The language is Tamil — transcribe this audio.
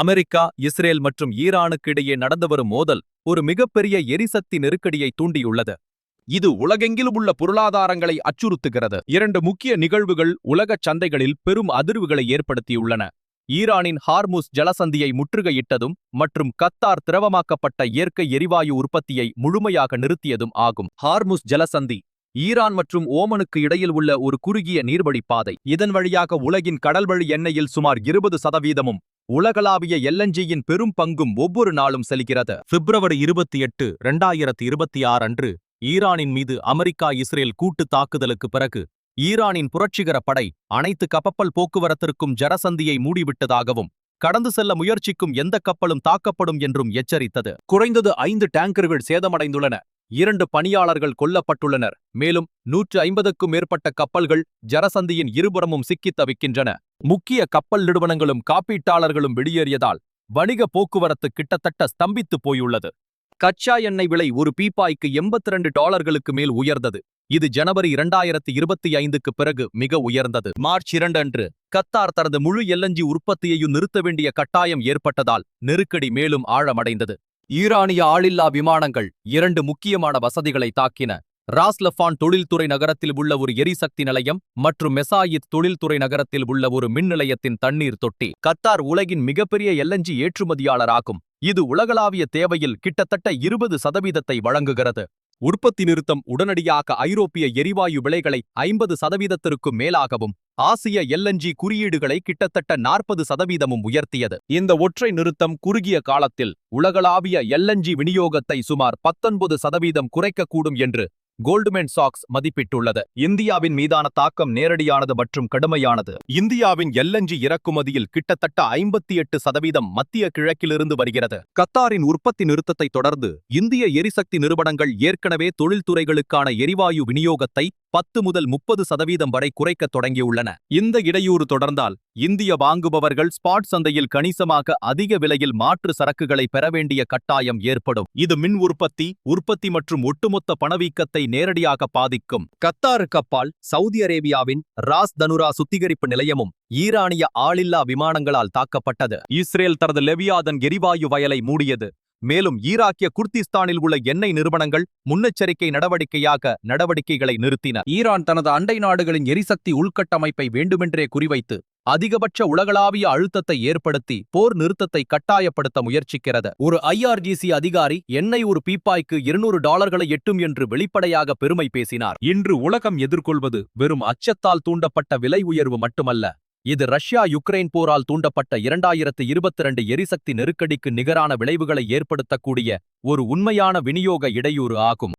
அமெரிக்கா, இஸ்ரேல் மற்றும் ஈரானுக்கு இடையே நடந்து வரும் மோதல் ஒரு மிகப்பெரிய எரிசக்தி நெருக்கடியை தூண்டியுள்ளது. இது உலகெங்கிலும் உள்ள பொருளாதாரங்களை அச்சுறுத்துகிறது. இரண்டு முக்கிய நிகழ்வுகள் உலகச் சந்தைகளில் பெரும் அதிர்வுகளை ஏற்படுத்தியுள்ளன. ஈரானின் ஹார்முஸ் ஜலசந்தியை முற்றுகையிட்டதும் மற்றும் கத்தார் திரவமாக்கப்பட்ட இயற்கை எரிவாயு உற்பத்தியை முழுமையாக நிறுத்தியதும் ஆகும். ஹார்முஸ் ஜலசந்தி ஈரான் மற்றும் ஓமனுக்கு இடையில் உள்ள ஒரு குறுகிய நீர்வழிப்பாதை. இதன் வழியாக உலகின் கடல்வழி எண்ணெயில் சுமார் 20%, உலகளாவிய எல்என்ஜியின் பெரும் பங்கும் ஒவ்வொரு நாளும் செல்கிறது. பிப்ரவரி 28, 2026 அன்று ஈரானின் மீது அமெரிக்கா இஸ்ரேல் கூட்டு தாக்குதலுக்கு பிறகு ஈரானின் புரட்சிகர படை அனைத்து கப்பல் போக்குவரத்திற்கும் ஜலசந்தியை மூடிவிட்டதாகவும் கடந்து செல்ல முயற்சிக்கும் எந்த கப்பலும் தாக்கப்படும் என்றும் எச்சரித்தது. குறைந்தது 5 டேங்கர்கள் சேதமடைந்துள்ளன. 2 பணியாளர்கள் கொல்லப்பட்டுள்ளனர். மேலும் 150க்கும் மேற்பட்ட கப்பல்கள் ஜலசந்தியின் இருபுறமும் சிக்கித் தவிக்கின்றன. முக்கிய கப்பல் நிறுவனங்களும் காப்பீட்டாளர்களும் வெளியேறியதால் வணிக போக்குவரத்து கிட்டத்தட்ட ஸ்தம்பித்து போயுள்ளது. கச்சா எண்ணெய் விலை ஒரு பீப்பாய்க்கு $82 மேல் உயர்ந்தது. இது ஜனவரி 2025க்கு பிறகு மிக உயர்ந்தது. மார்ச் 2 அன்று கத்தார் தனது முழு எல்என்ஜி உற்பத்தியையும் நிறுத்த வேண்டிய கட்டாயம் ஏற்பட்டதால் நெருக்கடி மேலும் ஆழமடைந்தது. ஈரானிய ஆளில்லா விமானங்கள் 2 முக்கியமான வசதிகளை தாக்கின. ராஸ்லஃபான் தொழில்துறை நகரத்தில் உள்ள ஒரு எரிசக்தி நிலையம் மற்றும் மெசாயித் தொழில்துறை நகரத்தில் உள்ள ஒரு மின் நிலையத்தின் தண்ணீர் தொட்டி. கத்தார் உலகின் மிகப்பெரிய எல்என்ஜி ஏற்றுமதியாளராகும். இது உலகளாவிய தேவையில் கிட்டத்தட்ட 20% வழங்குகிறது. உற்பத்தி நிறுத்தம் உடனடியாக ஐரோப்பிய எரிவாயு விலைகளை 50%க்கும் மேலாகவும் ஆசிய எல்என்ஜி குறியீடுகளை கிட்டத்தட்ட 40% உயர்த்தியது. இந்த ஒற்றை நிறுத்தம் குறுகிய காலத்தில் உலகளாவிய எல்என்ஜி விநியோகத்தை சுமார் 19% குறைக்கக்கூடும் என்று கோல்ட்மேன் சாக்ஸ் மதிப்பிட்டுள்ளது. இந்தியாவின் மீதான தாக்கம் நேரடியானது மற்றும் கடுமையானது. இந்தியாவின் எல்என்ஜி இறக்குமதியில் கிட்டத்தட்ட 58% மத்திய கிழக்கிலிருந்து வருகிறது. கத்தாரின் உற்பத்தி நிறுத்தத்தை தொடர்ந்து இந்திய எரிசக்தி நிறுவனங்கள் ஏற்கனவே தொழில்துறைகளுக்கான எரிவாயு விநியோகத்தை 10 முதல் 30% வரை குறைக்கத் தொடங்கியுள்ளன. இந்த இடையூறு தொடர்ந்தால் இந்திய வாங்குபவர்கள் ஸ்பாட் சந்தையில் கணிசமாக அதிக விலையில் மாற்று சரக்குகளை பெற வேண்டிய கட்டாயம் ஏற்படும். இது மின் உற்பத்தி மற்றும் ஒட்டுமொத்த பணவீக்கத்தை நேரடியாக பாதிக்கும். கத்தாருக்கு அப்பால் சவுதி அரேபியாவின் ராஸ் தனுரா சுத்திகரிப்பு நிலையமும் ஈரானிய ஆளில்லா விமானங்களால் தாக்கப்பட்டது. இஸ்ரேல் தனது லெவியாதன் எரிவாயு வயலை மூடியது. மேலும் ஈராக்கிய குர்திஸ்தானில் உள்ள எண்ணெய் நிறுவனங்கள் முன்னெச்சரிக்கை நடவடிக்கைகளை நிறுத்தின. ஈரான் தனது அண்டை நாடுகளின் எரிசக்தி உள்கட்டமைப்பை வேண்டுமென்றே குறிவைத்து அதிகபட்ச உலகளாவிய அழுத்தத்தை ஏற்படுத்தி போர் நிறுத்தத்தை கட்டாயப்படுத்த முயற்சிக்கிறது. ஒரு ஐஆர்ஜிசி அதிகாரி எண்ணெய் ஒரு பீப்பாய்க்கு $200 எட்டும் என்று வெளிப்படையாக பெருமை பேசினார். இன்று உலகம் எதிர்கொள்வது வெறும் அச்சத்தால் தூண்டப்பட்ட விலை உயர்வு மட்டுமல்ல. இது ரஷ்யா யுக்ரைன் போரால் தூண்டப்பட்ட 2022 எரிசக்தி நெருக்கடிக்கு நிகரான விளைவுகளை ஏற்படுத்தக்கூடிய ஒரு உண்மையான விநியோக இடையூறு ஆகும்.